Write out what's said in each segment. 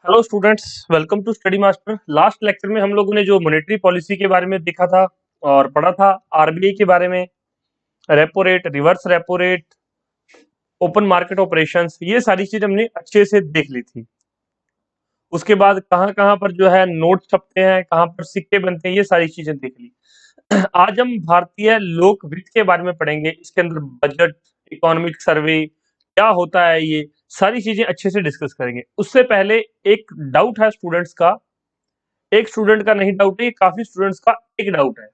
Hello students, welcome to Study Master. Last lecture में हम लोगों ने जो मॉनेटरी पॉलिसी के बारे में देखा था और पढ़ा था, आरबीआई के बारे में, repo rate, reverse repo rate, open market operations, ये सारी चीज हमने अच्छे से देख ली थी। उसके बाद कहाँ कहाँ पर जो है नोट छपते हैं, कहाँ पर सिक्के बनते हैं, ये सारी चीजें देख ली। आज हम भारतीय लोक वित्त के बारे में पढ़ेंगे। इसके अंदर बजट, इकोनॉमिक सर्वे क्या होता है, ये सारी चीजें अच्छे से डिस्कस करेंगे। उससे पहले एक डाउट है स्टूडेंट्स का, एक स्टूडेंट का नहीं डाउट है, ये काफी स्टूडेंट्स का एक डाउट है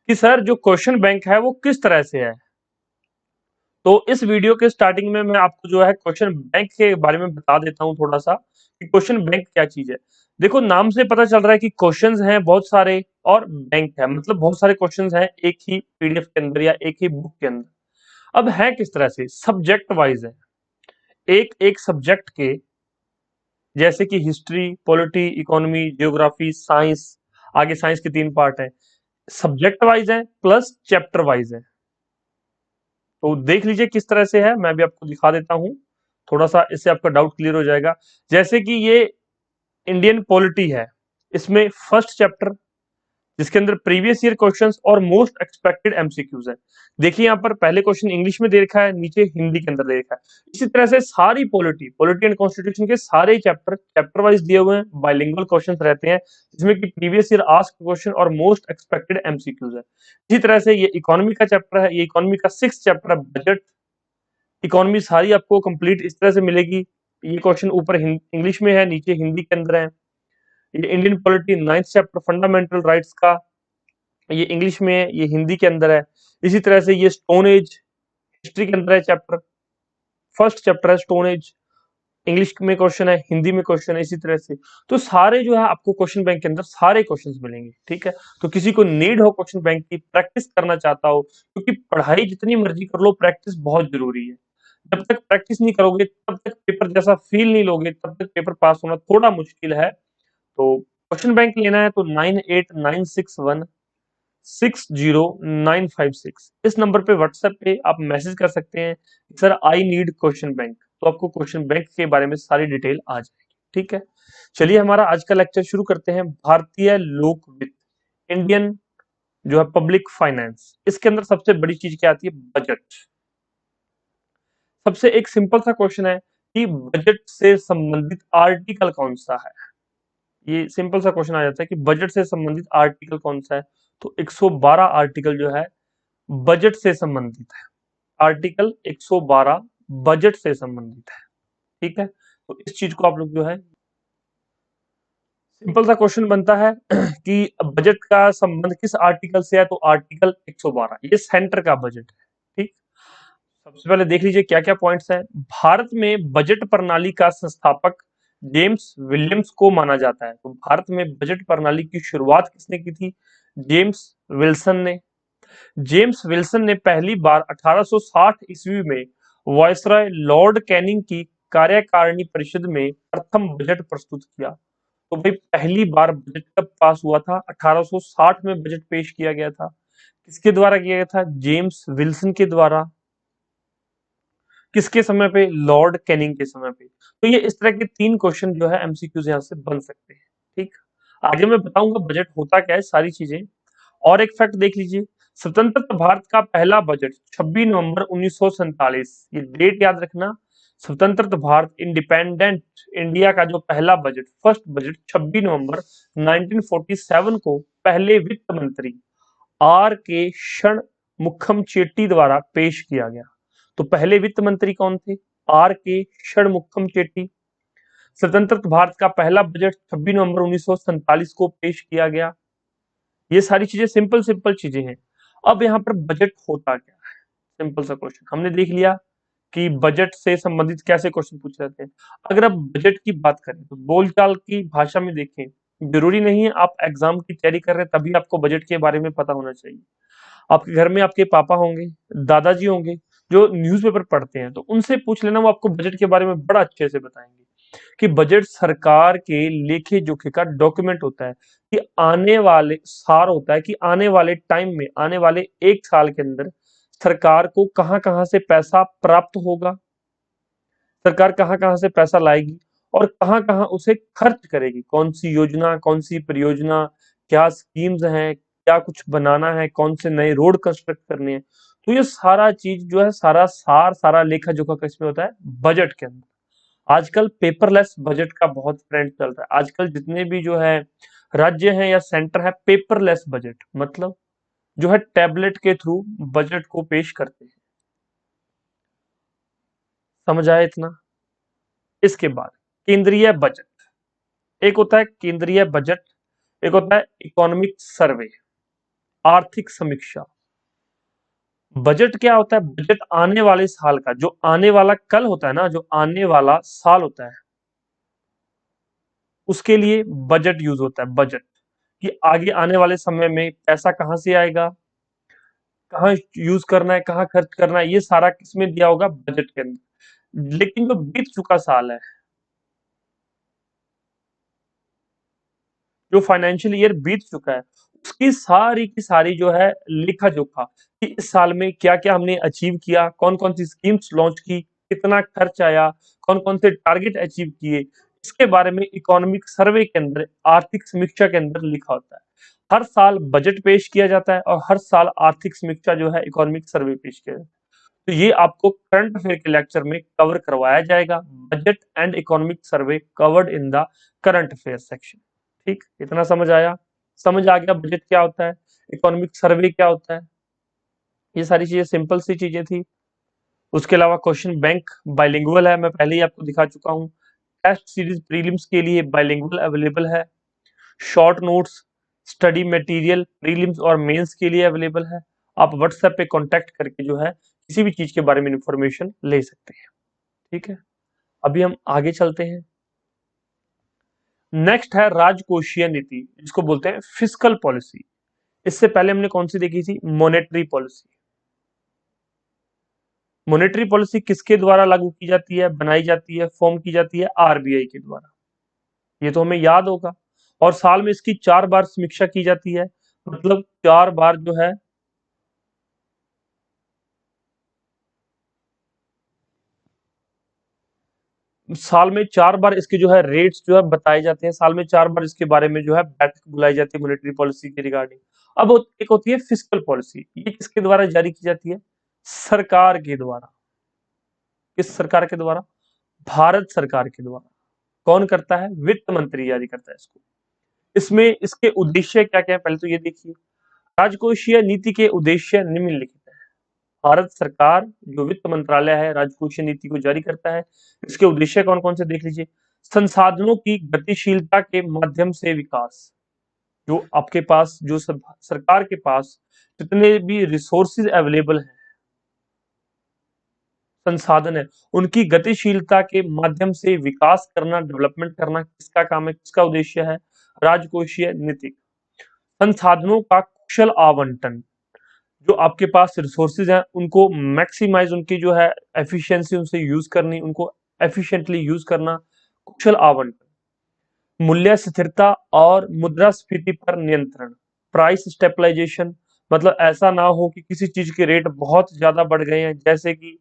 कि सर जो क्वेश्चन बैंक है वो किस तरह से है। तो इस वीडियो के स्टार्टिंग में मैं आपको जो है क्वेश्चन बैंक के बारे में बता देता हूं थोड़ा सा कि क्वेश्चन बैंक क्या चीज है। देखो, नाम से पता चल रहा है कि क्वेश्चंस हैं बहुत सारे और बैंक है, मतलब बहुत सारे क्वेश्चंस हैं एक ही पीडीएफ के अंदर या एक ही बुक के अंदर। अब है किस तरह से, सब्जेक्ट वाइज है, एक एक सब्जेक्ट के, जैसे कि history, polity, economy, geography, science, आगे साइंस के 3 पार्ट हैं, सब्जेक्ट वाइज है प्लस चैप्टर वाइज है। तो देख लीजिए किस तरह से है, मैं भी आपको दिखा देता हूं, थोड़ा सा इससे आपका डाउट क्लियर हो जाएगा। जैसे कि ये इंडियन पॉलिटी है, इसमें फर्स्ट चैप्टर जिसके अंदर प्रीवियस ईयर क्वेश्चंस और मोस्ट एक्सपेक्टेड एमसीक्यूज है। देखिए यहाँ पर पहले क्वेश्चन इंग्लिश में दे रखा है, नीचे हिंदी के अंदर दे रखा है। इसी तरह से सारी पॉलिटी पॉलिटी एंड कॉन्स्टिट्यूशन के सारे चैप्टर वाइज दिए हुए हैं, बाइलिंगुअल क्वेश्चंस रहते हैं जिसमें कि प्रीवियस ईयर आस्क्ड क्वेश्चन और मोस्ट एक्सपेक्टेड एमसीक्यूज है। इसी तरह से ये इकोनॉमी का चैप्टर है, ये इकोनॉमी का 6th चैप्टर है, बजट। इकोनॉमी सारी आपको कंप्लीट इस तरह से मिलेगी। ये क्वेश्चन ऊपर इंग्लिश में है, नीचे हिंदी के अंदर है। ये Indian polity 9th chapter fundamental rights का, ये इंग्लिश में है, ये हिंदी के अंदर है। इसी तरह से ये स्टोन एज हिस्ट्री के अंदर है चैप्टर, फर्स्ट चैप्टर है स्टोन एज, इंग्लिश में क्वेश्चन है, हिंदी में क्वेश्चन है। इसी तरह से तो सारे जो है आपको क्वेश्चन बैंक के अंदर सारे क्वेश्चंस मिलेंगे, ठीक है। तो किसी को नीड हो क्वेश्चन बैंक की, प्रैक्टिस करना चाहता हो, क्योंकि पढ़ाई जितनी मर्जी कर लो, प्रैक्टिस बहुत जरूरी है। जब तक प्रैक्टिस नहीं करोगे तब तक पेपर जैसा फील नहीं लोगे, तब तक पेपर पास होना थोड़ा मुश्किल है। तो क्वेश्चन बैंक लेना है तो 9896160956 इस नंबर पे व्हाट्सएप पे आप मैसेज कर सकते हैं, sir I need question bank. तो आपको क्वेश्चन बैंक के बारे में सारी डिटेल आ जाएगी, ठीक है। चलिए हमारा आज का लेक्चर शुरू करते हैं। भारतीय लोक वित्त, इंडियन जो है पब्लिक फाइनेंस, इसके अंदर सबसे बड़ी चीज क्या आती है, बजट। सबसे एक सिंपल सा क्वेश्चन है कि बजट से संबंधित आर्टिकल कौन सा है। ये सिंपल सा क्वेश्चन आ जाता है कि बजट से संबंधित आर्टिकल कौन सा है। तो 112 आर्टिकल जो है बजट से संबंधित है। आर्टिकल 112 बजट से संबंधित है, ठीक है। तो इस चीज को आप लोग जो है, सिंपल सा क्वेश्चन बनता है कि बजट का संबंध किस आर्टिकल से है, तो आर्टिकल 112, ये सेंटर का बजट है, ठीक। सबसे पहले देख लीजिए क्या क्या पॉइंट्स हैं। भारत में बजट प्रणाली का संस्थापक जेम्स विलियम्स को माना जाता है। तो भारत में बजट प्रणाली की शुरुआत किसने की थी, जेम्स विल्सन ने। जेम्स विल्सन ने पहली बार 1860 ईस्वी में वायसराय लॉर्ड कैनिंग की कार्यकारिणी परिषद में प्रथम बजट प्रस्तुत किया। तो भाई पहली बार बजट कब पास हुआ था, 1860 में बजट पेश किया गया था। किसके द्वारा किया गया था, जेम्स विल्सन के द्वारा। किसके समय पे, लॉर्ड कैनिंग के समय पे। तो ये इस तरह के 3 क्वेश्चन जो है एमसीक्यूज यहाँ से बन सकते हैं, ठीक। आगे मैं बताऊंगा बजट होता क्या है, सारी चीजें। और एक फैक्ट देख लीजिए, स्वतंत्र भारत का पहला बजट 26 नवंबर 1947, ये डेट याद रखना। स्वतंत्र भारत, इंडिपेंडेंट इंडिया का जो पहला बजट, फर्स्ट बजट 26 नवंबर 1947 को पहले वित्त मंत्री आर के क्षण मुखम चेट्टी द्वारा पेश किया गया। तो पहले वित्त मंत्री कौन थे, आर के क्षण मुखम चेट्टी। स्वतंत्र भारत का पहला बजट 26 नवंबर 1947 को पेश किया गया। ये सारी चीजें सिंपल सिंपल चीजें हैं। अब यहाँ पर बजट होता क्या है, सिंपल सा क्वेश्चन हमने देख लिया कि बजट से संबंधित कैसे क्वेश्चन पूछे जाते हैं। अगर आप बजट की बात करें तो बोलचाल की भाषा में देखें, जरूरी नहीं है आप एग्जाम की तैयारी कर रहे हैं तभी आपको बजट के बारे में पता होना चाहिए। आपके घर में आपके पापा होंगे, दादाजी होंगे, जो न्यूज़पेपर पढ़ते हैं, तो उनसे पूछ लेना, वो आपको बजट के बारे में बड़ा अच्छे से बताएंगे कि बजट सरकार के लेखे जोखे का डॉक्यूमेंट होता है, कि आने वाले सार होता है कि आने वाले टाइम में, आने वाले 1 साल के अंदर सरकार को कहां कहां से पैसा प्राप्त होगा, सरकार कहां कहां से पैसा लाएगी, और कहाँ-कहाँ उसे खर्च करेगी, कौन सी योजना, कौन सी परियोजना, क्या स्कीम्स हैं, क्या कुछ बनाना है, कौन से नए रोड कंस्ट्रक्ट करने हैं। तो ये सारा चीज जो है, सारा सार, सारा लेखा जोखा किसमें होता है? बजट के अंदर। आजकल पेपरलेस बजट का बहुत ट्रेंड चल रहा है। आजकल जितने भी जो है राज्य हैं या सेंटर है, पेपरलेस बजट मतलब जो है टैबलेट के थ्रू बजट को पेश करते हैं। समझ आया इतना? इसके बाद केंद्रीय बजट, एक होता है केंद्रीय बजट, एक होता है इकोनॉमिक सर्वे, आर्थिक समीक्षा। बजट क्या होता है? बजट आने वाले साल का, जो आने वाला कल होता है ना, जो आने वाला साल होता है, उसके लिए बजट यूज होता है। बजट कि आगे आने वाले समय में पैसा कहां से आएगा, कहाँ यूज करना है, कहाँ खर्च करना है, ये सारा किसमें दिया होगा? बजट के अंदर। लेकिन जो बीत चुका साल है, जो फाइनेंशियल ईयर बीत चुका है, उसकी सारी की सारी जो है लेखा जोखा कि इस साल में क्या क्या हमने अचीव किया, कौन कौन सी स्कीम्स लॉन्च की, कितना खर्च आया, कौन कौन से टारगेट अचीव किए, इसके बारे में इकोनॉमिक सर्वे के अंदर, आर्थिक समीक्षा के अंदर लिखा होता है। हर साल बजट पेश किया जाता है और हर साल आर्थिक समीक्षा जो है इकोनॉमिक सर्वे पेश किया जाता है। तो ये आपको करंट अफेयर के लेक्चर में कवर करवाया जाएगा। Budget and economic survey covered in the current affair section. ठीक, इतना समझ आया? समझ आ गया बजट क्या होता है, इकोनॉमिक सर्वे क्या होता है? ये सारी चीजें सिंपल सी चीजें थी। उसके अलावा क्वेश्चन बैंक बाइलिंगुअल है, मैं पहले ही आपको दिखा चुका हूँ। टेस्ट सीरीज प्रीलिम्स के लिए बाइलिंगुअल अवेलेबल है। Short notes, study material prelims और मेंस के लिए अवेलेबल है। आप व्हाट्सएप पे कांटेक्ट करके जो है किसी भी चीज के बारे में इंफॉर्मेशन ले सकते हैं। ठीक है, अभी हम आगे चलते हैं। नेक्स्ट है राजकोषीय नीति, जिसको बोलते हैं फिस्कल पॉलिसी। इससे पहले हमने कौन सी देखी थी? Monetary policy. मॉनेटरी पॉलिसी किसके द्वारा लागू की जाती है, बनाई जाती है, फॉर्म की जाती है? आरबीआई के द्वारा। ये तो हमें याद होगा। और साल में इसकी 4 बार समीक्षा की जाती है, मतलब 4 बार जो है साल में 4 बार इसके जो है रेट्स जो है बताए जाते हैं। साल में 4 बार इसके बारे में जो है बैठक बुलाई जाती है मॉनेटरी पॉलिसी के रिगार्डिंग। अब एक होती है फिस्कल पॉलिसी, ये किसके द्वारा जारी की जाती है? सरकार के द्वारा। किस सरकार के द्वारा? भारत सरकार के द्वारा। कौन करता है? वित्त मंत्री जारी करता है इसको। इसमें इसके उद्देश्य क्या क्या है, पहले तो ये देखिए। राजकोषीय नीति के उद्देश्य निम्नलिखित है। भारत सरकार जो वित्त मंत्रालय है, राजकोषीय नीति को जारी करता है। इसके उद्देश्य कौन कौन से देख लीजिए। संसाधनों की गतिशीलता के माध्यम से विकास। जो आपके पास जो सरकार के पास जितने भी रिसोर्सेज अवेलेबल हैं, संसाधन है, उनकी गतिशीलता के माध्यम से विकास करना, डेवलपमेंट करना किसका काम है, किसका उद्देश्य है? राजकोषीय नीति। संसाधनों का कुशल आवंटन, जो आपके पास रिसोर्सेज हैं उनको मैक्सिमाइज, उनकी जो है एफिशिएंसी उनसे यूज करनी, उनको एफिशिएंटली यूज करना, कुशल आवंटन। मूल्य स्थिरता और मुद्रास्फीति पर नियंत्रण, प्राइस स्टेबलाइजेशन, मतलब ऐसा ना हो कि किसी चीज के रेट बहुत ज्यादा बढ़ गए हैं, जैसे कि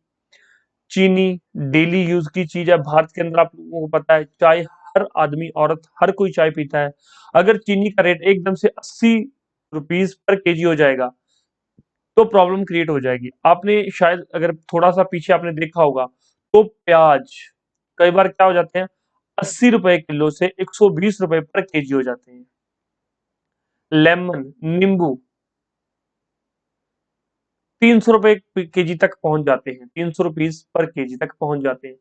चीनी डेली यूज की चीज है भारत के अंदर। आप लोगों को पता है चाय, हर आदमी औरत हर कोई चाय पीता है। अगर चीनी का रेट एकदम से 80 रुपीज पर केजी हो जाएगा तो प्रॉब्लम क्रिएट हो जाएगी। आपने शायद अगर थोड़ा सा पीछे आपने देखा होगा तो प्याज कई बार क्या हो जाते हैं, 80 रुपए किलो से 120 रुपए पर केजी हो जाते हैं। लेमन, नींबू 300 रुपए केजी तक पहुंच जाते हैं, 300 रुपीज पर केजी तक पहुंच जाते हैं।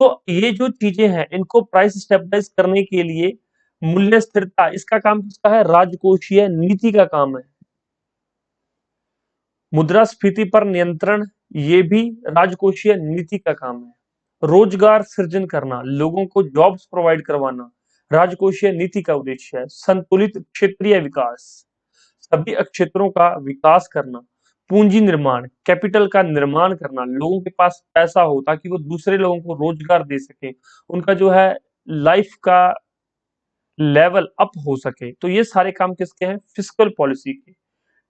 तो ये जो चीजें हैं इनको प्राइस स्टेबलाइज करने के लिए मूल्य स्थिरता, इसका काम किसका है? राजकोषीय नीति का काम है। मुद्रास्फीति पर नियंत्रण, ये भी राजकोषीय नीति का काम है। रोजगार सृजन करना, लोगों को जॉब्स प्रोवाइड करवाना, राजकोषीय नीति का उद्देश्य है। संतुलित क्षेत्रीय विकास, सभी क्षेत्रों का विकास करना। पूंजी निर्माण, कैपिटल का निर्माण करना, लोगों के पास पैसा हो ताकि वो दूसरे लोगों को रोजगार दे सके, उनका जो है लाइफ का लेवल अप हो सके। तो ये सारे काम किसके हैं? फिस्कल पॉलिसी के।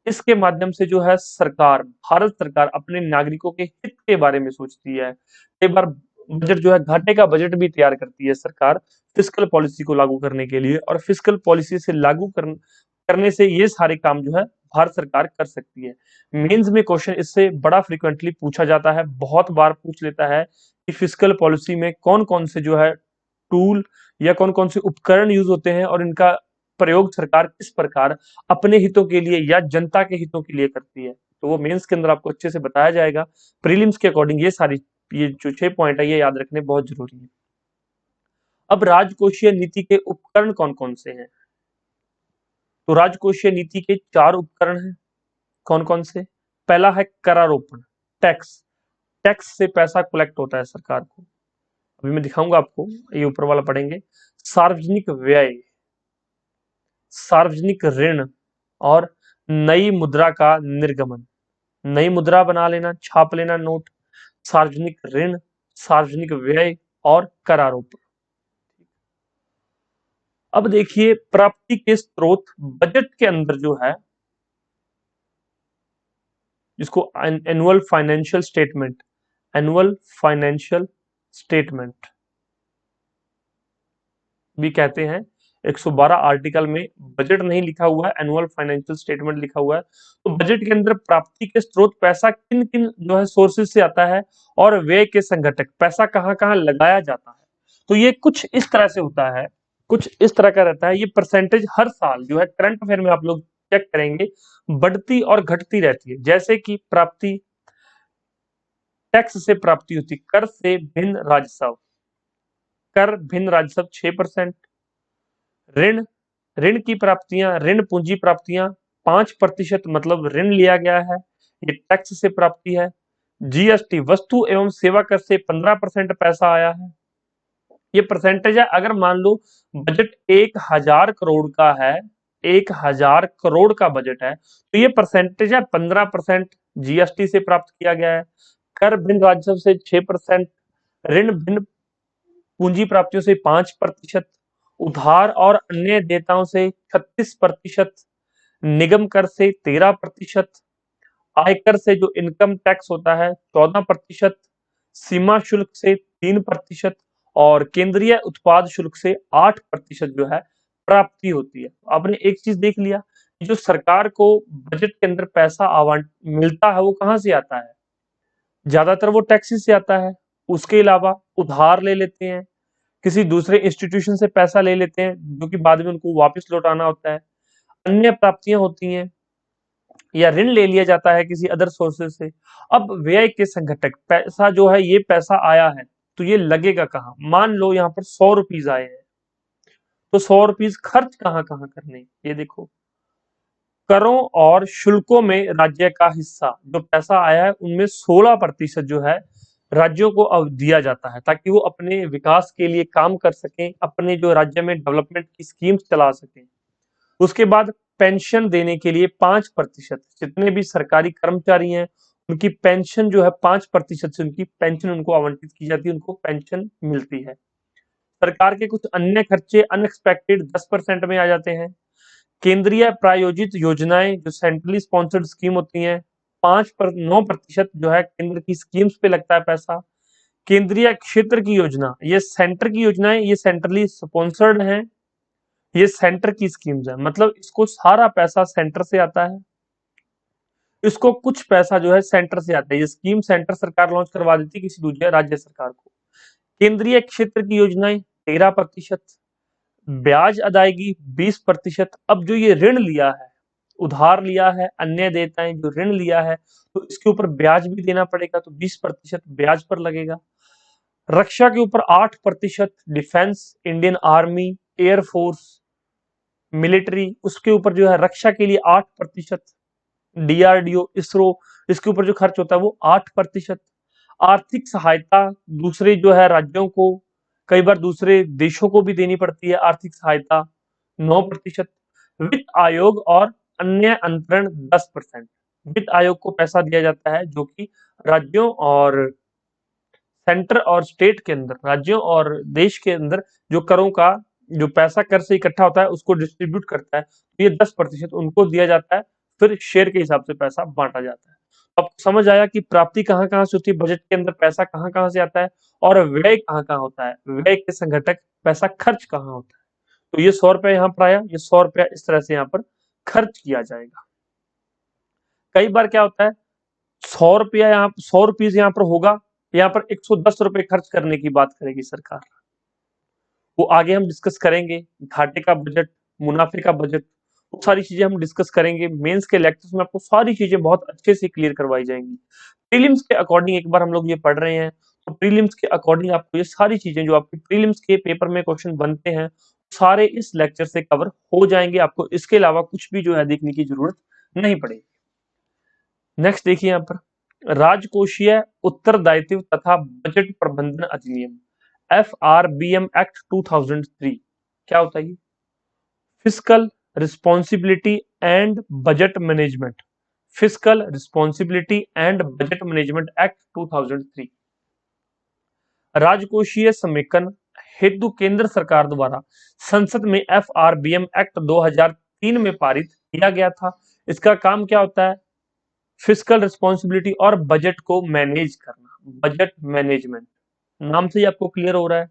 इसके माध्यम से जो है सरकार, भारत सरकार अपने नागरिकों के हित के बारे में सोचती है। कई बार बजट जो है घाटे का बजट भी तैयार करती है सरकार फिस्कल पॉलिसी को लागू करने के लिए, और फिस्कल पॉलिसी से करने से ये सारे काम जो है भारत सरकार कर सकती है। मेंस में क्वेश्चन इससे बड़ा फ्रिक्वेंटली पूछा जाता है, बहुत बार पूछ लेता है कि फिस्कल पॉलिसी में कौन कौन से जो है टूल या कौन कौन से उपकरण यूज होते हैं और इनका प्रयोग सरकार किस प्रकार अपने हितों के लिए या जनता के हितों के लिए करती है। तो वो मेंस के अंदर आपको अच्छे से बताया जाएगा। प्रीलिम्स के अकॉर्डिंग ये जो 6 पॉइंट है ये याद रखने बहुत जरूरी है। अब राजकोषीय नीति के उपकरण कौन कौन से हैं? तो राजकोषीय नीति के 4 उपकरण हैं। कौन कौन से? पहला है करारोपण, टैक्स। टैक्स से पैसा कलेक्ट होता है सरकार को। अभी मैं दिखाऊंगा आपको, ये ऊपर वाला पढ़ेंगे। सार्वजनिक व्यय, सार्वजनिक ऋण और नई मुद्रा का निर्गमन। नई मुद्रा बना लेना, छाप लेना नोट, सार्वजनिक ऋण, सार्वजनिक व्यय और करारोपण। अब देखिए प्राप्ति के स्रोत बजट के अंदर जो है, जिसको annual financial statement, annual financial statement भी कहते हैं। 112 आर्टिकल में बजट नहीं लिखा हुआ है, एनुअल फाइनेंशियल स्टेटमेंट लिखा हुआ है। तो बजट के अंदर प्राप्ति के स्रोत, पैसा किन किन जो है सोर्सेज से आता है, और व्यय के संघटक, पैसा कहाँ कहाँ लगाया जाता है। तो ये कुछ इस तरह से होता है, कुछ इस तरह का रहता है। ये परसेंटेज हर साल जो है करंट अफेयर में आप लोग चेक करेंगे, बढ़ती और घटती रहती है। जैसे कि प्राप्ति, टैक्स से प्राप्ति होती, कर से भिन्न राजस्व, कर भिन्न राजस्व 6%। ऋण, ऋण की प्राप्तियां, ऋण पूंजी प्राप्तियां 5%, मतलब ऋण लिया गया है, ये टैक्स से प्राप्ति है। जीएसटी, वस्तु एवं सेवा कर से 15% पैसा आया है, ये परसेंटेज है। अगर मान लो बजट 1000 करोड़ का है, 1000 करोड़ का बजट है, तो ये परसेंटेज है 15% जीएसटी से प्राप्त किया गया है। कर भिन्न राजस्व से 6%, ऋण भिन्न पूंजी प्राप्तियों से 5%, उधार और अन्य देयताओं से 36%, निगम कर से 13%, आयकर से जो इनकम टैक्स होता है 14%, सीमा शुल्क से 3% और केंद्रीय उत्पाद शुल्क से 8% जो है प्राप्ति होती है। आपने एक चीज देख लिया, जो सरकार को बजट के अंदर पैसा मिलता है वो कहां से आता है? ज्यादातर वो टैक्सेस से आता है। उसके अलावा उधार ले लेते हैं, किसी दूसरे इंस्टीट्यूशन से पैसा ले लेते हैं जो कि बाद में उनको वापस लौटाना होता है। अन्य प्राप्तियां होती हैं, या ऋण ले लिया जाता है किसी अदर सोर्सेज से। अब व्यय के संघटक, पैसा जो है ये पैसा आया है तो ये लगेगा कहाँ? मान लो यहाँ पर 100 रुपीज आए हैं, तो 100 रुपीज खर्च कहाँ कहाँ करने? ये देखो, करों और शुल्कों में राज्य का हिस्सा, जो पैसा आया है उनमें 16% जो है राज्यों को अब दिया जाता है, ताकि वो अपने विकास के लिए काम कर सकें, अपने जो राज्य में डेवलपमेंट की स्कीम्स चला सकें। उसके बाद पेंशन देने के लिए 5%, जितने भी सरकारी कर्मचारी हैं उनकी पेंशन जो है 5% से उनकी पेंशन उनको आवंटित की जाती है, उनको पेंशन मिलती है। सरकार के कुछ अन्य खर्चे अनएक्सपेक्टेड 10% में आ जाते हैं। केंद्रीय प्रायोजित योजनाएं, जो सेंट्रली स्पॉन्सर्ड स्कीम होती हैं, 9% जो है केंद्र की स्कीम्स पे लगता है पैसा। केंद्रीय क्षेत्र की योजना, ये सेंटर की योजनाएं, ये सेंट्रली स्पॉन्सर्ड हैं, ये सेंटर की स्कीम्स है, मतलब इसको सारा पैसा सेंटर से आता है, इसको कुछ पैसा जो है सेंटर से आता है। ये स्कीम सेंटर सरकार लॉन्च करवा देती है किसी दूसरे राज्य सरकार को। केंद्रीय क्षेत्र की योजनाएं 13%, ब्याज अदायगी 20%। अब जो ये ऋण लिया है, उधार लिया है, अन्य देयताएं जो ऋण लिया है, तो इसके ऊपर ब्याज भी देना पड़ेगा, तो 20% ब्याज पर लगेगा। रक्षा के ऊपर 8%, defence, Indian army, air force, military, उसके ऊपर जो है रक्षा के लिए 8%, डीआरडीओ, इसरो, इसके ऊपर जो खर्च होता है वो 8%। आर्थिक सहायता दूसरे जो है राज्यों को, कई बार दूसरे देशों को भी देनी पड़ती है आर्थिक सहायता, 9%। वित्त आयोग और अन्य अंतरण 10%। वित्त आयोग को पैसा दिया जाता है जो कि राज्यों और सेंटर और स्टेट के अंदर, राज्यों और देश के अंदर जो करों का जो पैसा कर से इकट्ठा होता है उसको डिस्ट्रीब्यूट करता है। तो ये 10% उनको दिया जाता है, फिर शेयर के हिसाब से पैसा बांटा जाता है। आपको समझ आया कि प्राप्ति कहाँ-कहाँ से होती है, बजट के अंदर पैसा कहाँ-कहाँ से आता है और व्यय कहाँ-कहाँ होता है, व्यय के संघटक पैसा खर्च कहाँ होता है। तो ये 100 रुपया यहाँ पर आया, ये 100 रुपया इस तरह से यहाँ पर खर्च किया जाएगा। कई बार क्या होता है, 100 रुपया यहाँ 100 रुपीज यहाँ पर होगा, यहाँ पर 110 रुपए खर्च करने की बात करेगी सरकार। वो आगे हम डिस्कस करेंगे, घाटे का बजट, मुनाफे का बजट, वो सारी चीजें हम डिस्कस करेंगे। मेंस के लेक्चर्स में आपको सारी चीजें बहुत अच्छे से क्लियर करवाई जाएंगी। प्रीलिम्स के अकॉर्डिंग एक बार हम लोग ये पढ़ रहे हैं, तो प्रीलिम्स के अकॉर्डिंग आपको ये सारी चीजें जो आपके प्रीलिम्स के पेपर में क्वेश्चन बनते हैं, सारे इस लेक्चर से कवर हो जाएंगे। आपको इसके अलावा कुछ भी जो है देखने की जरूरत नहीं पड़ेगी। नेक्स्ट देखिए यहाँ पर राजकोषीय उत्तरदायित्व तथा बजट प्रबंधन अधिनियम FRBM एक्ट 2003 क्या होता है ये? Fiscal responsibility and budget management, fiscal responsibility and budget management act 2003 राजकोषीय समेकन हेतु केंद्र सरकार द्वारा संसद में FRBM एक्ट 2003 में पारित किया गया था। इसका काम क्या होता है? फिस्कल रिस्पॉन्सिबिलिटी और बजट को मैनेज करना, बजट मैनेजमेंट। नाम से ही आपको क्लियर हो रहा है।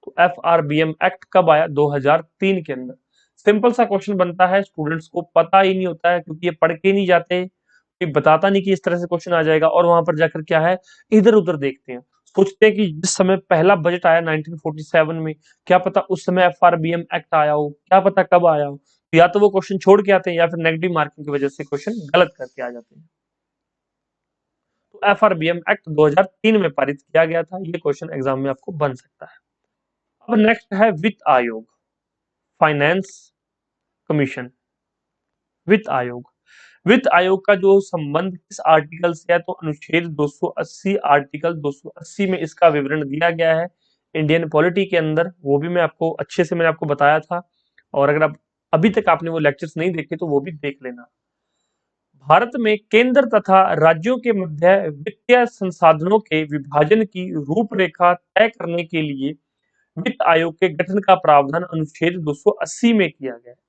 तो FRBM एक्ट कब आया? 2003 के अंदर। सिंपल सा क्वेश्चन बनता है, स्टूडेंट्स को पता ही नहीं होता है क्योंकि ये पढ़ के नहीं जाते, कोई बताता नहीं कि इस तरह से क्वेश्चन आ जाएगा, और वहां पर जाकर क्या है, इधर उधर देखते हैं, सोचते हैं कि जिस समय पहला बजट आया 1947 में, क्या पता उस समय FRBM एक्ट आया हो, क्या पता कब आया हो। तो या तो वो क्वेश्चन छोड़ के आते हैं या फिर नेगेटिव मार्किंग की वजह से क्वेश्चन गलत करके आ जाते हैं। तो FRBM एक्ट 2003 में पारित किया गया था। ये क्वेश्चन एग्जाम में आपको बन सकता है। अब नेक्स्ट है वित्त आयोग, फाइनेंस कमीशन। वित्त आयोग, वित्त आयोग का जो संबंध किस आर्टिकल से है? तो अनुच्छेद 280, आर्टिकल 280 में इसका विवरण दिया गया है इंडियन पॉलिटी के अंदर। वो भी मैं आपको अच्छे से मैंने आपको बताया था, और अगर आप अभी तक आपने वो लेक्चर्स नहीं देखे तो वो भी देख लेना। भारत में केंद्र तथा राज्यों के मध्य वित्तीय संसाधनों के विभाजन की रूपरेखा तय करने के लिए वित्त आयोग के गठन का प्रावधान अनुच्छेद 280 में किया गया है।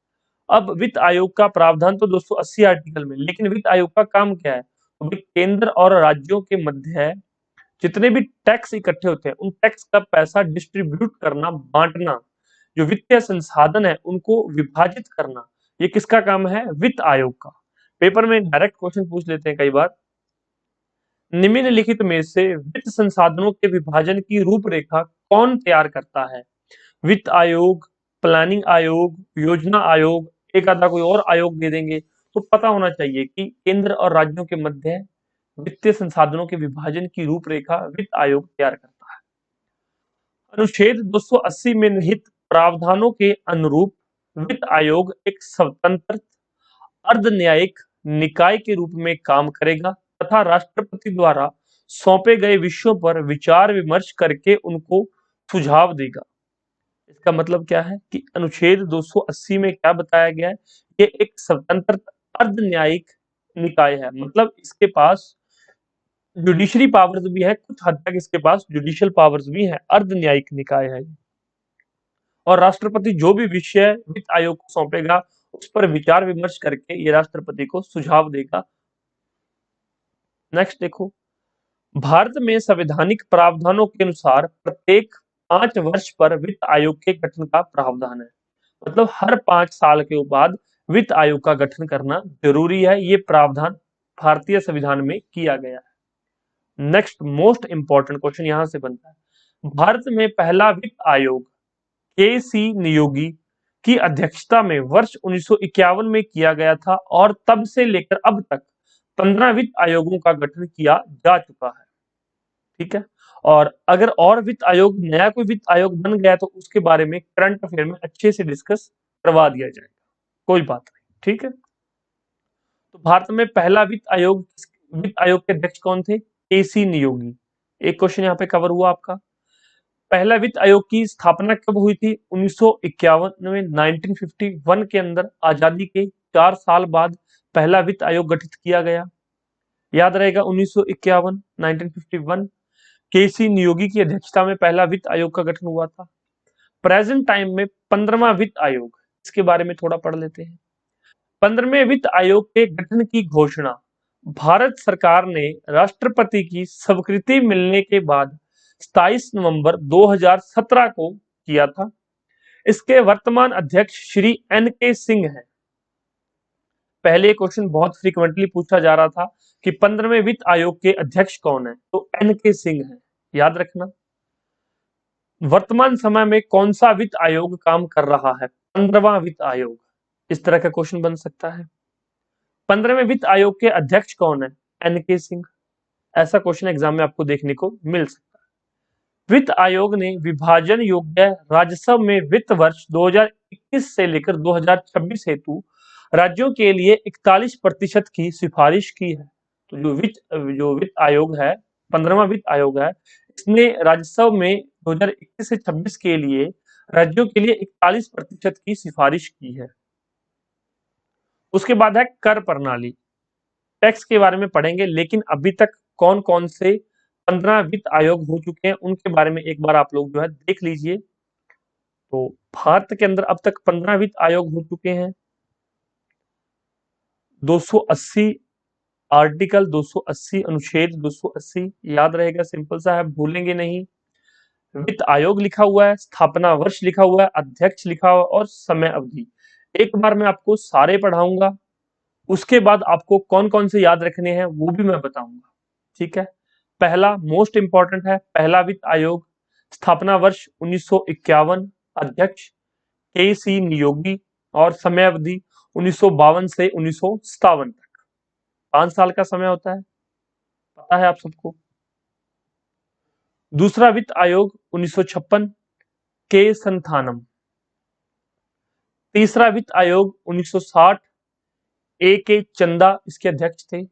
अब वित्त आयोग का प्रावधान तो 280 आर्टिकल में, लेकिन वित्त आयोग का काम क्या है? तो भाई केंद्र और राज्यों के मध्य जितने भी टैक्स इकट्ठे होते हैं उन टैक्स का पैसा डिस्ट्रीब्यूट करना, बांटना, जो वित्तीय संसाधन है उनको विभाजित करना, ये किसका काम है? वित्त आयोग का। पेपर में डायरेक्ट क्वेश्चन पूछ लेते हैं कई बार, निम्नलिखित में से वित्त संसाधनों के विभाजन की रूपरेखा कौन तैयार करता है? वित्त आयोग, प्लानिंग आयोग, योजना आयोग, एक आधा कोई और आयोग दे देंगे। तो पता होना चाहिए कि केंद्र और राज्यों के मध्य वित्तीय संसाधनों के विभाजन की रूपरेखा वित्त आयोग तैयार करता है। अनुच्छेद 280 में निहित प्रावधानों के अनुरूप वित्त आयोग एक स्वतंत्र अर्ध न्यायिक निकाय के रूप में काम करेगा तथा राष्ट्रपति द्वारा सौंपे गए विषयों पर विचार विमर्श करके उनको सुझाव देगा। इसका मतलब क्या है कि अनुच्छेद 280 में क्या बताया गया है? ये एक स्वतंत्र अर्ध न्यायिक निकाय है, मतलब इसके पास जुडिशरी पावर्स भी है, कुछ हद तक इसके पास जुडिशियल पावर्स भी है, अर्ध न्यायिक निकाय है। और राष्ट्रपति जो भी विषय वित्त आयोग को सौंपेगा उस पर विचार विमर्श करके ये राष्ट्रपति को सुझाव देगा। नेक्स्ट देखो, भारत में संवैधानिक प्रावधानों के अनुसार प्रत्येक 5 वर्ष पर वित्त आयोग के गठन का प्रावधान है, मतलब हर 5 साल के बाद वित्त आयोग का गठन करना जरूरी है। ये प्रावधान भारतीय संविधान में किया गया है। नेक्स्ट मोस्ट इंपॉर्टेंट क्वेश्चन यहां से बनता है, भारत में पहला वित्त आयोग के.सी. नियोगी की अध्यक्षता में वर्ष 1951 में किया गया था और तब से लेकर अब तक 15 वित्त आयोगों का गठन किया जा चुका है। ठीक है, और अगर और वित्त आयोग, नया कोई वित्त आयोग बन गया तो उसके बारे में करंट अफेयर में अच्छे से डिस्कस करवा दिया जाएगा, कोई बात नहीं। ठीक है, तो भारत में पहला वित्त आयोग के अध्यक्ष कौन थे? के.सी. नियोगी। एक क्वेश्चन यहाँ पे कवर हुआ आपका। पहला वित्त आयोग की स्थापना कब हुई थी? 1951 में, 1951 के अंदर, आजादी के 4 साल बाद पहला वित्त आयोग गठित किया गया। याद रहेगा 1951, 1951 के.सी. नियोगी की अध्यक्षता में पहला वित्त आयोग का गठन हुआ था। प्रेजेंट टाइम में 15वां वित्त आयोग, इसके बारे में थोड़ा पढ़ लेते हैं। 15वें वित्त आयोग के गठन की घोषणा भारत सरकार ने राष्ट्रपति की स्वीकृति मिलने के बाद 27 नवंबर 2017 को किया था। इसके वर्तमान अध्यक्ष श्री एन.के. सिंह हैं। पहले क्वेश्चन बहुत फ्रीक्वेंटली पूछा जा रहा था कि 15वें वित्त आयोग के अध्यक्ष कौन है, तो एन.के. सिंह हैं, याद रखना। वर्तमान समय में कौन सा वित्त आयोग काम कर रहा है? 15वां वित्त आयोग। इस तरह का क्वेश्चन बन सकता है। 15वें वित्त आयोग के अध्यक्ष कौन है? एन.के. सिंह। ऐसा क्वेश्चन एग्जाम में आपको देखने को मिल सकता है। वित्त आयोग ने विभाजन योग्य राजस्व में वित्त वर्ष 2021 से लेकर 2026 हेतु राज्यों के लिए 41% की सिफारिश की है। तो जो वित्त आयोग है, 15वां वित्त आयोग है, इसने राजस्व में 2021 से 26 के लिए राज्यों के लिए 41% की सिफारिश की है। उसके बाद है कर प्रणाली। टैक्स के बारे में पढ़ेंगे, लेकिन अभी तक कौन कौन से 15 वित्त आयोग हो चुके हैं उनके बारे में एक बार आप लोग जो है देख लीजिए। तो भारत के अंदर अब तक 15 वित्त आयोग हो चुके हैं। 280 आर्टिकल, 280 अनुच्छेद 280 याद रहेगा, सिंपल सा है, भूलेंगे नहीं। वित्त आयोग लिखा हुआ है, स्थापना वर्ष लिखा हुआ है, अध्यक्ष लिखा हुआ है और समय अवधि। एक बार मैं आपको सारे पढ़ाऊंगा, उसके बाद आपको कौन कौन से याद रखने हैं वो भी मैं बताऊंगा। ठीक है। पहला मोस्ट इंपॉर्टेंट है, पहला वित्त आयोग, स्थापना वर्ष 1951, अध्यक्ष के.सी. नियोगी और समय अवधि 1952 से 1957 तक। 5 साल का समय होता है, पता है आप सबको। दूसरा वित्त आयोग 1956, के संथानम। तीसरा वित्त आयोग 1960, ए.के. चंदा इसके अध्यक्ष थे।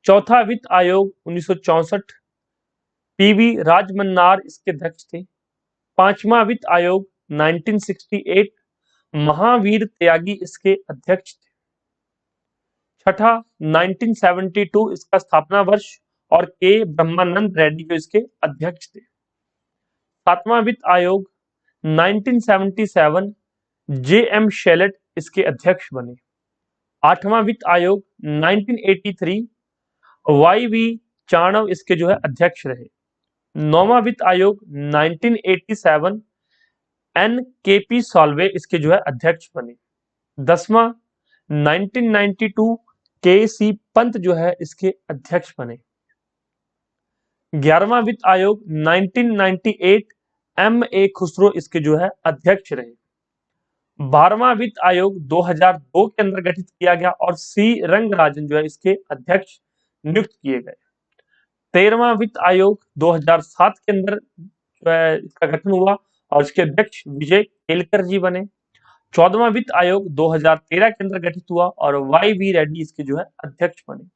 चौथा वित्त आयोग 1964, पी.वी. राजमन्नार इसके अध्यक्ष थे। पांचवा वित्त आयोग 1968, महावीर त्यागी इसके अध्यक्ष थे। छठा 1972 इसका स्थापना वर्ष और के ब्रह्मानंद रेड्डी जो इसके अध्यक्ष थे। सातवां वित्त आयोग 1977, जे.एम. शेलट इसके अध्यक्ष बने। आठवां वित्त आयोग 1983, वाई.वी. चाणव इसके जो है अध्यक्ष रहे। नौवां वित्त आयोग 1987, एन.के.पी. साल्वे इसके जो है अध्यक्ष बने। 10वां 1992, के.सी. पंत जो है इसके अध्यक्ष बने। 11वां वित्त आयोग 1998, एम.ए. खुसरो इसके जो है अध्यक्ष रहे। 12वां वित्त आयोग 2002 के अंदर गठित किया गया और सी रंगराजन जो है इसके अध्यक्ष नियुक्त किए गए। 13वां वित्त आयोग 2007 के अंदर जो है इसका गठन हुआ और इसके अध्यक्ष विजय केलकर जी बने। 14वां वित्त आयोग 2013 के अंदर गठित हुआ और वाई.वी. रेड्डी इसके जो है अध्यक्ष बने।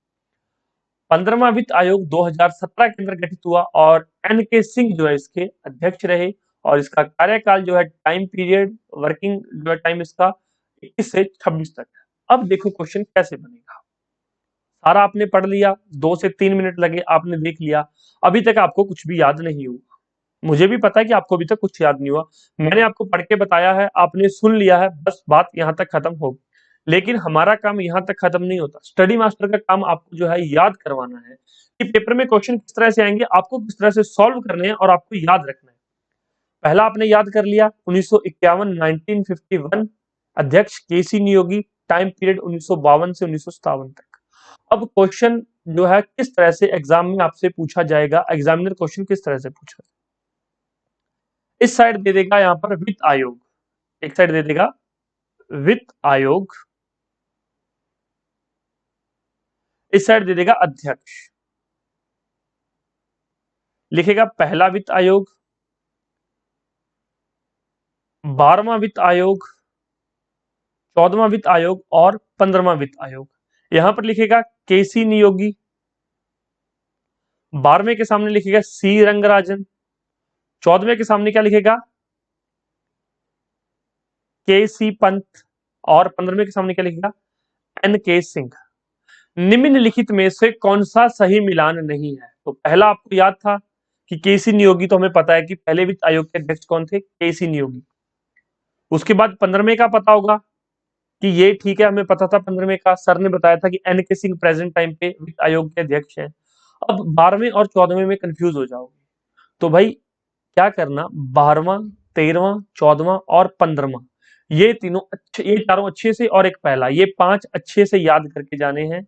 15वां वित्त आयोग 2017 के अंदर गठित हुआ और एन.के. सिंह जो है इसके अध्यक्ष रहे और इसका कार्यकाल जो है टाइम पीरियड वर्किंग जो है टाइम इसका 21 से 26 तक है। अब देखो क्वेश्चन कैसे बनेगा। सारा आपने पढ़ लिया, 2 से 3 मिनट लगे, आपने देख लिया, अभी तक आपको कुछ भी याद नहीं हुआ। मुझे भी पता है कि आपको अभी तक कुछ याद नहीं हुआ। मैंने आपको पढ़ के बताया है, आपने सुन लिया है, बस बात यहाँ तक खत्म होगी। लेकिन हमारा काम यहाँ तक खत्म नहीं होता। स्टडी मास्टर का काम आपको जो है याद करवाना है कि पेपर में क्वेश्चन किस तरह से आएंगे, आपको किस तरह से सॉल्व करने हैं और आपको याद रखना है। पहला आपने याद कर लिया 1951 1951, अध्यक्ष के.सी. नियोगी, टाइम पीरियड 1952 से 1957 तक। अब क्वेश्चन जो है किस तरह से एग्जाम में आपसे पूछा जाएगा, एग्जामिनर क्वेश्चन किस तरह से पूछा, इस साइड दे देगा यहां पर वित्त आयोग, एक साइड दे देगा वित्त आयोग, इस साइड दे देगा अध्यक्ष। लिखेगा पहला वित्त आयोग, 12वां वित्त आयोग, 14वां वित्त आयोग और 15वां वित्त आयोग। यहां पर लिखेगा के.सी. नियोगी, 12वें के सामने लिखेगा सी रंगराजन, 14वें के सामने क्या लिखेगा के.सी. पंत और 15वें के सामने क्या लिखेगा एन.के. सिंह। निम्नलिखित में से कौन सा सही मिलान नहीं है? तो पहला आपको याद था कि के.सी. नियोगी, तो हमें पता है कि पहले वित्त आयोग के अध्यक्ष कौन थे, के.सी. नियोगी। उसके बाद 15वें का पता होगा कि ये ठीक है, हमें पता था 15वें का, सर ने बताया था कि एन के सिंह प्रेजेंट टाइम पे वित्त आयोग के अध्यक्ष हैं। अब 12वें और 14वें में कंफ्यूज हो जाओगे, तो भाई क्या करना, 12वां, 13वां, 14वां और 15वां, ये तीनों अच्छे, ये चारों अच्छे से, और एक पहला, ये 5 अच्छे से याद करके जाने हैं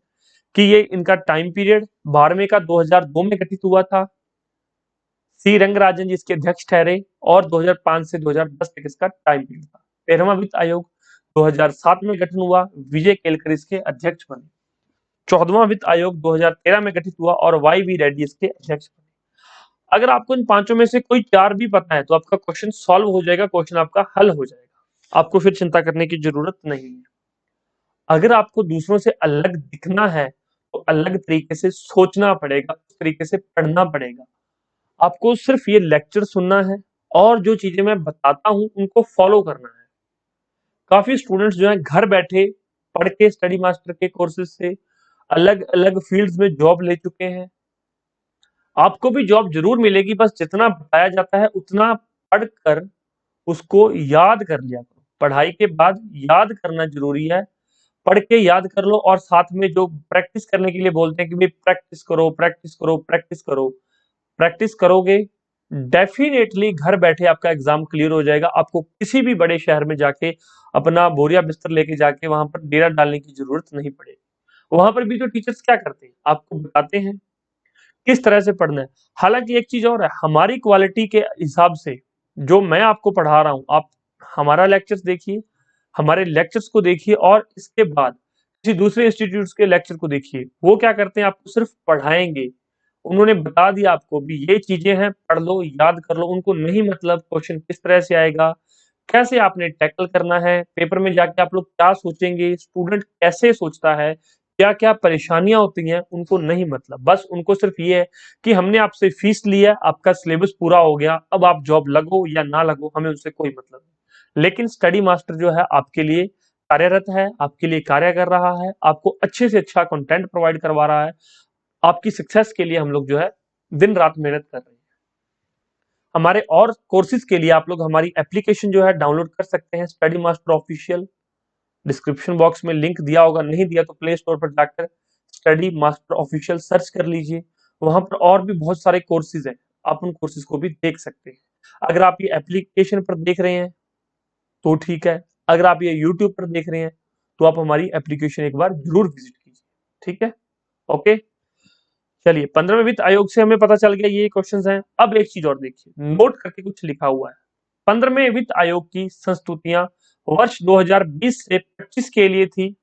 कि ये इनका टाइम पीरियड 12वें का 2002 में गठित हुआ था, सी रंगराजन जी इसके अध्यक्ष ठहरे, और 2005 से 2010 तक इसका टाइम पीरियड था। 13वां वित्त आयोग 2007 में गठन हुआ, विजय केलकर इसके अध्यक्ष बने। 14वां वित्त आयोग 2013 में गठित हुआ और वाई वी रेड्डी इसके अध्यक्ष बने। अगर आपको इन पांचों में से कोई चार भी पता है तो आपका क्वेश्चन सॉल्व हो जाएगा, क्वेश्चन आपका हल हो जाएगा, आपको फिर चिंता करने की जरूरत नहीं है। अगर आपको दूसरों से अलग दिखना है तो अलग तरीके से सोचना पड़ेगा, उस तरीके से पढ़ना पड़ेगा। आपको सिर्फ ये लेक्चर सुनना है और जो चीजें मैं बताता हूं उनको फॉलो करना है। काफी स्टूडेंट्स जो है घर बैठे पढ़ के स्टडी मास्टर के कोर्सेज से अलग अलग फील्ड्स में जॉब ले चुके हैं। आपको भी जॉब जरूर मिलेगी, बस जितना बताया जाता है उतना पढ़कर उसको याद कर लिया करो। पढ़ाई के बाद याद करना जरूरी है, पढ़ के याद कर लो, और साथ में जो प्रैक्टिस करने के लिए बोलते हैं कि भाई प्रैक्टिस करो, प्रैक्टिस करो, प्रैक्टिस करो, प्रैक्टिस करोगे डेफिनेटली घर बैठे आपका एग्जाम क्लियर हो जाएगा। आपको किसी भी बड़े शहर में जाके अपना बोरिया बिस्तर लेके जाके वहां पर डेरा डालने की जरूरत नहीं पड़ेगी। वहां पर भी तो टीचर्स क्या करते हैं, आपको बताते हैं किस तरह से पढ़ना है। हालांकि एक चीज और है, हमारी क्वालिटी के हिसाब से जो मैं आपको पढ़ा रहा हूं, आप हमारा लेक्चर्स देखिए, हमारे लेक्चर्स को देखिए, और इसके बाद किसी दूसरे इंस्टीट्यूट के लेक्चर को देखिए। वो क्या करते हैं, आपको सिर्फ पढ़ाएंगे, उन्होंने बता दिया आपको भी ये चीजें हैं, पढ़ लो, याद कर लो। उनको नहीं मतलब क्वेश्चन किस तरह से आएगा, कैसे आपने टैकल करना है, पेपर में जाके आप लोग क्या सोचेंगे, स्टूडेंट कैसे सोचता है, क्या क्या परेशानियां होती हैं, उनको नहीं मतलब। बस उनको सिर्फ ये है कि हमने आपसे फीस लिया, आपका सिलेबस पूरा हो गया, अब आप जॉब लगो या ना लगो, हमें उससे कोई मतलब नहीं। लेकिन स्टडी मास्टर जो है आपके लिए कार्यरत है, आपके लिए कार्य कर रहा है, आपको अच्छे से अच्छा कंटेंट प्रोवाइड करवा रहा है। आपकी सक्सेस के लिए हम लोग जो है दिन रात मेहनत कर रहे हैं। हमारे और कोर्सेज के लिए आप लोग हमारी एप्लीकेशन जो है डाउनलोड कर सकते हैं, study master official. Description box में लिंक दिया होगा, नहीं दिया तो प्ले स्टोर पर जाकर स्टडी मास्टर ऑफिशियल सर्च कर लीजिए। वहां पर और भी बहुत सारे कोर्सेज हैं, आप उन कोर्सेज को भी देख सकते हैं। अगर आप ये एप्लीकेशन पर देख रहे हैं तो ठीक है, अगर आप ये यूट्यूब पर देख रहे हैं तो आप हमारी एप्लीकेशन एक बार जरूर विजिट कीजिए। ठीक है, ओके। चलिए, 15वें वित्त आयोग से हमें पता चल गया ये क्वेश्चंस हैं। अब एक चीज और देखिए, नोट करके कुछ लिखा हुआ है। 15वें वित्त आयोग की संस्तुतियां वर्ष 2020 से 25 के लिए थी,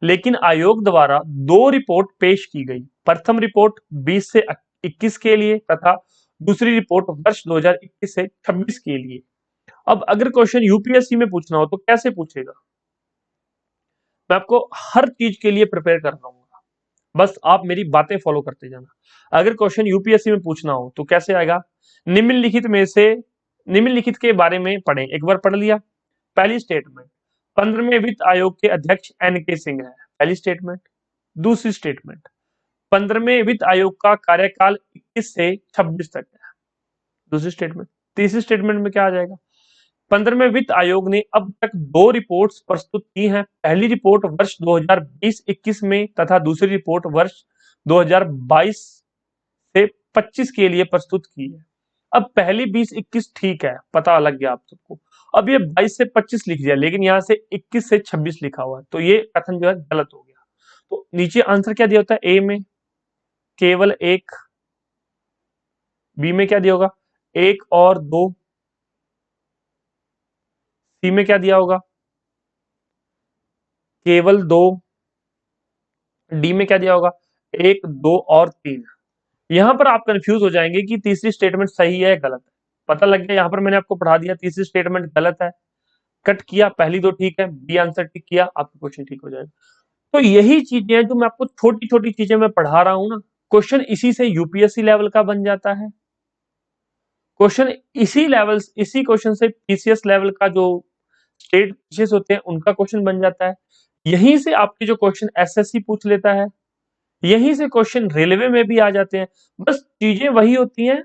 लेकिन आयोग द्वारा दो रिपोर्ट पेश की गई। प्रथम रिपोर्ट 20 से 21 के लिए तथा दूसरी रिपोर्ट वर्ष 2021 से 26 के लिए। अब अगर क्वेश्चन यूपीएससी में पूछना हो तो कैसे पूछेगा, मैं आपको हर चीज के लिए प्रिपेयर कर रहा हूँ, बस आप मेरी बातें फॉलो करते जाना। अगर क्वेश्चन यूपीएससी में पूछना हो तो कैसे आएगा, निम्नलिखित में से निम्नलिखित के बारे में पढ़ें। एक बार पढ़ लिया। पहली स्टेटमेंट, 15वें वित्त आयोग के अध्यक्ष एन के सिंह है, पहली स्टेटमेंट। दूसरी स्टेटमेंट, 15वें वित्त आयोग का कार्यकाल 21 से 26 तक है, दूसरी स्टेटमेंट। तीसरी स्टेटमेंट में क्या आ जाएगा, 15वें वित्त आयोग ने अब तक दो रिपोर्ट्स प्रस्तुत की हैं। पहली रिपोर्ट वर्ष 2020-21 में तथा दूसरी रिपोर्ट वर्ष 2022 से 25 के लिए प्रस्तुत की है। अब पहली 20-21 ठीक है, पता लग गया आप सबको। अब ये 22 से 25 लिख दिया, लेकिन यहाँ से 21 से 26 लिखा हुआ है, तो ये कथन जो है गलत हो गया। तो नीचे आंसर क्या दिया होता है, ए में केवल एक, बी में क्या दिया होगा, एक और दो, सी में क्या दिया होगा, केवल दो, डी में क्या दिया होगा, एक, दो और तीन। यहां पर आप कंफ्यूज हो जाएंगे कि तीसरी स्टेटमेंट सही है गलत है। पता लग गया, यहां पर मैंने आपको पढ़ा दिया तीसरी स्टेटमेंट गलत है, कट किया, पहली दो ठीक है, बी आंसर टिक किया, आपका क्वेश्चन ठीक हो जाएगा। तो यही चीजें हैं जो मैं आपको छोटी छोटी चीजें मैं पढ़ा रहा हूं ना, क्वेश्चन इसी से यूपीएससी लेवल का बन जाता है। क्वेश्चन इसी क्वेश्चन से पीसीएस लेवल का जो स्टेट पीसीएस होते हैं उनका क्वेश्चन बन जाता है। यहीं से आपके जो क्वेश्चन एसएससी पूछ लेता है, यहीं से क्वेश्चन रेलवे में भी आ जाते हैं। बस चीजें वही होती हैं,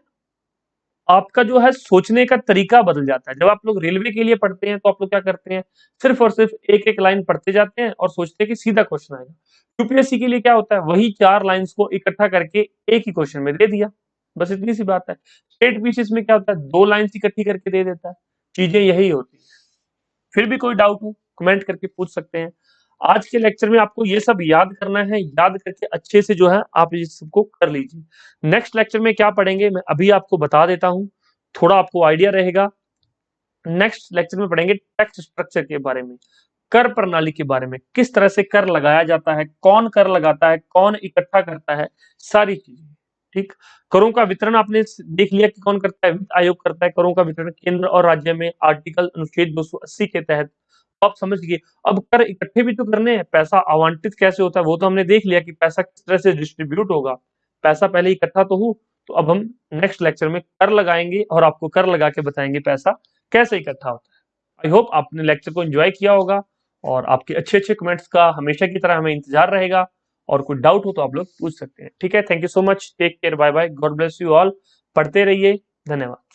आपका जो है सोचने का तरीका बदल जाता है। जब आप लोग रेलवे के लिए पढ़ते हैं तो आप लोग क्या करते हैं, सिर्फ और सिर्फ एक एक लाइन पढ़ते जाते हैं और सोचते हैं कि सीधा क्वेश्चन आएगा। यूपीएससी के लिए क्या होता है, वही 4 लाइन्स को इकट्ठा करके एक ही क्वेश्चन में दे दिया, बस इतनी सी बात है। स्टेट पीसीएस में क्या होता है, 2 लाइन्स इकट्ठी करके दे देता है। चीजें यही होती है। फिर भी कोई डाउट हो कमेंट करके पूछ सकते हैं। आज के लेक्चर में आपको ये सब याद करना है, याद करके अच्छे से जो है आप इस सबको कर लीजिए। नेक्स्ट लेक्चर में क्या पढ़ेंगे मैं अभी आपको बता देता हूँ, थोड़ा आपको आइडिया रहेगा। नेक्स्ट लेक्चर में पढ़ेंगे टैक्स स्ट्रक्चर के बारे में, कर प्रणाली के बारे में, किस तरह से कर लगाया जाता है, कौन कर लगाता है, कौन इकट्ठा करता है, सारी चीजें। ठीक, करों का वितरण आपने देख लिया कि कौन करता है, वित्त आयोग करता है करों का वितरण केंद्र और राज्य में, आर्टिकल अनुच्छेद 280 के तहत। आप समझ गए। अब कर इकट्ठे भी तो करने हैं, पैसा आवंटित कैसे होता है वो तो हमने देख लिया कि पैसा किस तरह से डिस्ट्रीब्यूट होगा। पैसा पहले इकट्ठा तो हो, तो अब हम नेक्स्ट लेक्चर में कर लगाएंगे और आपको कर लगा के बताएंगे पैसा कैसे इकट्ठा होता है। आई होप आपने लेक्चर को एंजॉय किया होगा और आपके अच्छे अच्छे कमेंट्स का हमेशा की तरह हमें इंतजार रहेगा। और कोई डाउट हो तो आप लोग पूछ सकते हैं। ठीक है, thank you so much, take care, bye bye, God bless you all. पढ़ते रहिए, धन्यवाद।